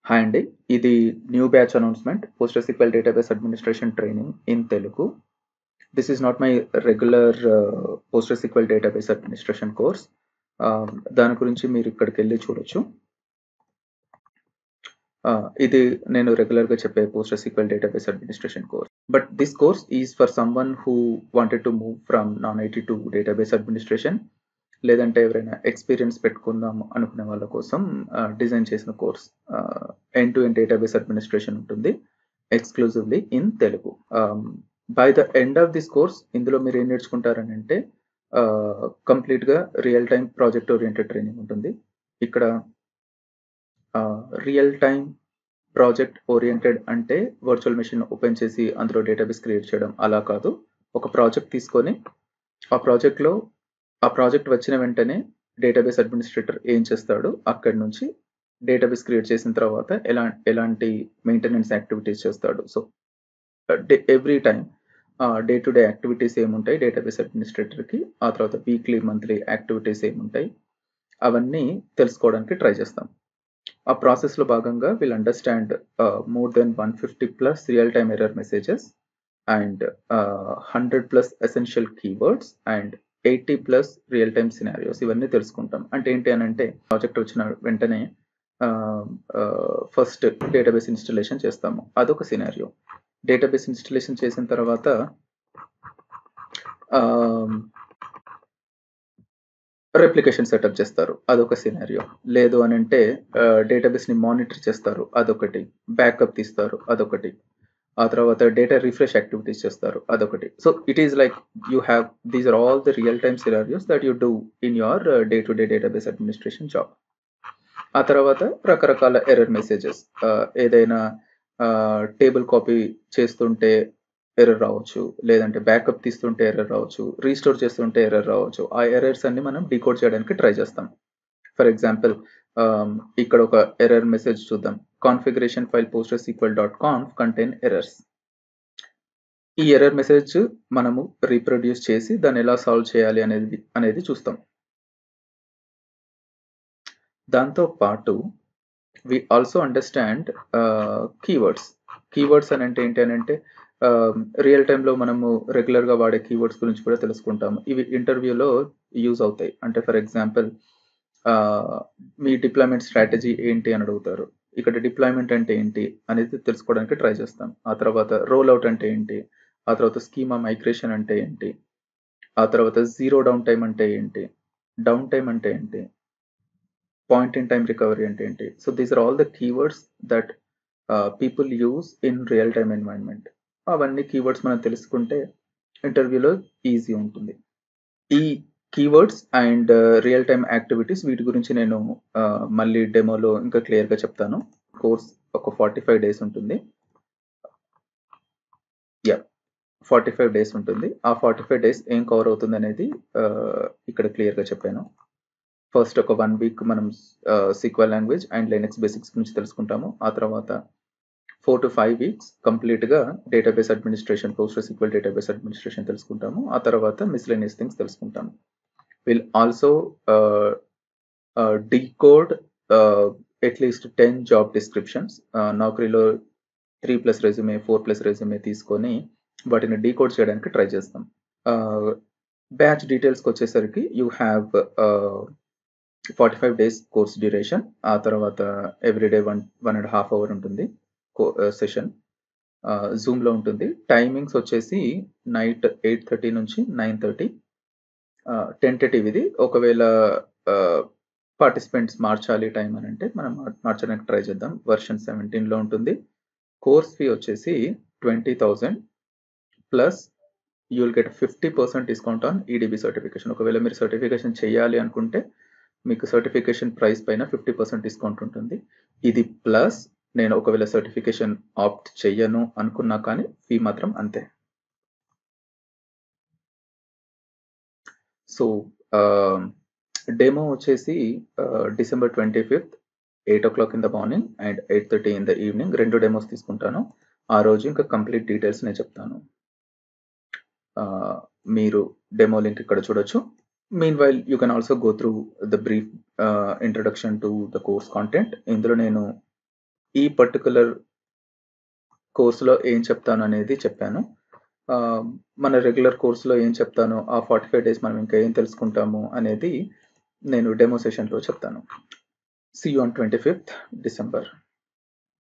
Hi అండి. ఇది new batch announcement PostgreSQL database administration training in Telugu. This is not my regular PostgreSQL database administration course. దాని గురించి మీరు ఇక్కడికెళ్ళి చూడొచ్చు. ఇది నేను రెగ్యులర్‌గా చెప్పే PostgreSQL database administration course. But this course is for someone who wanted to move from non IT to database administration. లేదంటే ఎవరైనా ఎక్స్‌పీరియన్స్ పెట్టుకుందాం అనుకునే వాళ్ళ కోసం డిజైన్ చేసిన course. End to end database administration ఉంటుంది. Exclusively in Telugu. By the end of this course ఇందులో మీరు ఏం నేర్చుకుంటారనంటే కంప్లీట్‌గా real time project oriented training ఉంటుంది. ఇక్కడ రియల్ టైమ్ ప్రాజెక్ట్ ఓరియెంటెడ్ అంటే వర్చువల్ మెషిన్ ఓపెన్ చేసి అందులో డేటాబేస్ క్రియేట్ చేయడం అలా కాదు. ఒక ప్రాజెక్ట్ తీసుకొని ఆ ప్రాజెక్ట్ వచ్చిన వెంటనే డేటాబేస్ అడ్మినిస్ట్రేటర్ ఏం చేస్తాడో అక్కడి నుంచి డేటాబేస్ క్రియేట్ చేసిన తర్వాత ఎలాంటి మెయింటెనెన్స్ యాక్టివిటీస్ చేస్తాడు. So every time day to day activities ఏముంటాయి డేటాబేస్ అడ్మినిస్ట్రేటర్కి, ఆ తర్వాత వీక్లీ మంత్లీ యాక్టివిటీస్ ఏముంటాయి అవన్నీ తెలుసుకోవడానికి ట్రై చేస్తాం. ఆ ప్రాసెస్లో భాగంగా will understand more than 150+ real time error messages and 100+ essential keywords and 80+ real time scenarios ఇవన్నీ తెలుసుకుంటాం. అంటే ఏంటి అని అంటే ప్రాజెక్ట్ వచ్చిన వెంటనే ఫస్ట్ డేటాబేస్ ఇన్స్టలేషన్ చేస్తాము, అదొక సినారియో. డేటాబేస్ ఇన్స్టలేషన్ చేసిన తర్వాత రెప్లికేషన్ సెటప్ చేస్తారు, అదొక సినారియో. లేదు అని అంటే డేటాబేస్ని మానిటర్ చేస్తారు, అదొకటి. బ్యాకప్ తీస్తారు, అదొకటి. ఆ తర్వాత డేటా రిఫ్రెష్ యాక్టివిటీస్ చేస్తారు, అదొకటి. So it is like you have these are all the real time scenarios that you do in your day to day database administration job. ఆ తర్వాత రకరకాల ఎర్రర్ మెసేజెస్, ఏదైనా టేబుల్ కాపీ చేస్తుంటే error రావచ్చు, లేదంటే backup తీస్తుంటే ఎర్రర్ రావచ్చు, restore చేస్తుంటే ఎర్రర్ రావచ్చు. ఆ ఎర్రర్స్ అన్ని మనం డీకోడ్ చేయడానికి ట్రై చేస్తాం. ఫర్ ఎగ్జాంపుల్ ఇక్కడ ఒక ఎర్రర్ మెసేజ్ చూద్దాం. Configuration file postgresql.conf contain errors. ఈ ఎర్రర్ మెసేజ్ మనము రీప్రొడ్యూస్ చేసి దాన్ని ఎలా సాల్వ్ చేయాలి అనేది చూస్తాం. దాంతో పాటు we also understand keywords. Keywords అని అంటే ఏంటి అని అంటే రియల్ టైంలో మనము రెగ్యులర్గా వాడే కీవర్డ్స్ గురించి కూడా తెలుసుకుంటాము. ఇవి ఇంటర్వ్యూలో యూజ్ అవుతాయి. అంటే for example me deployment strategy ఏంటి అని అడుగుతారు. ఇక్కడ డిప్లాయ్మెంట్ అంటే ఏంటి అనేది తెలుసుకోవడానికి ట్రై చేస్తాం. ఆ తర్వాత రోల్ అవుట్ అంటే ఏంటి, ఆ తర్వాత స్కీమా మైగ్రేషన్ అంటే ఏంటి, ఆ తర్వాత జీరో డౌన్ టైమ్ అంటే ఏంటి, డౌన్ టైమ్ అంటే ఏంటి, పాయింట్ ఇన్ టైమ్ రికవరీ అంటే ఏంటి. So these are all the keywords that people use in real time environment. అవన్నీ కీవర్డ్స్ మనం తెలుసుకుంటే ఇంటర్వ్యూలో ఈజీ ఉంటుంది. ఈ keywords and real time activities వీటి గురించి నేను మళ్ళీ డెమోలో ఇంకా క్లియర్గా చెప్తాను. కోర్స్ ఒక 45 డేస్ ఉంటుంది. 45 డేస్ ఉంటుంది. ఆ 45 డేస్ ఏం కవర్ అవుతుంది అనేది ఇక్కడ క్లియర్గా చెప్పాను. ఫస్ట్ ఒక 1 వీక్ మనం SQL language and linux basics గురించి తెలుసుకుంటాము. ఆ తర్వాత 4 to 5 వీక్స్ కంప్లీట్గా database administration, PostgreSQL database administration తెలుసుకుంటాము. ఆ తర్వాత మిస్‌లేనియస్ థింగ్స్ తెలుసుకుంటాము. Will also decode at least 10 job descriptions. నౌకరీలో 3+ రెజ్యూమే, 4+ రెజ్యూమే తీసుకొని వాటిని డీకోడ్ చేయడానికి ట్రై చేస్తాం. బ్యాచ్ డీటెయిల్స్కి వచ్చేసరికి you have 45 days course duration. ఆ తర్వాత ఎవ్రీడే 1.5 అవర్ ఉంటుంది సెషన్. జూమ్లో ఉంటుంది. టైమింగ్స్ వచ్చేసి నైట్ 8:30 నుంచి 9:30. టెంటేటివ్ ఇది. ఒకవేళ పార్టిసిపెంట్స్ మార్చాలి టైం అని అంటే మనం మార్చడానికి ట్రై చేద్దాం. వర్షన్ 17లో ఉంటుంది. కోర్స్ ఫీ వచ్చేసి 20,000 plus you will get 50% discount on EDB certification. ఒకవేళ మీరు సర్టిఫికేషన్ చేయాలి అనుకుంటే మీకు సర్టిఫికేషన్ ప్రైస్ పైన 50% డిస్కౌంట్ ఉంటుంది. ఇది ప్లస్ నేను ఒకవేళ సర్టిఫికేషన్ ఆప్ట్ చెయ్యను అనుకున్నా కానీ ఫీ మాత్రం అంతే. సో డెమో వచ్చేసి December 25th 8 o'clock in the morning and 8:30 in the evening. 2 demos తీసుకుంటాను. ఆ రోజు ఇంకా కంప్లీట్ డీటెయిల్స్ నేను చెప్తాను. మీరు డెమో లింక్ ఇక్కడ చూడొచ్చు. Meanwhile, you can also go through the brief introduction to the course content. ఇందులో నేను ఈ పర్టిక్యులర్ కోర్స్‌లో ఏం చెప్తాను అనేది చెప్పాను. మన రెగ్యులర్ కోర్స్‌లో ఏం చెప్తానో, ఆ 45 డేస్ మనం ఇంకా ఏం తెలుసుకుంటాము అనేది నేను డెమో సెషన్‌లో చెప్తాను. See you on 25th December.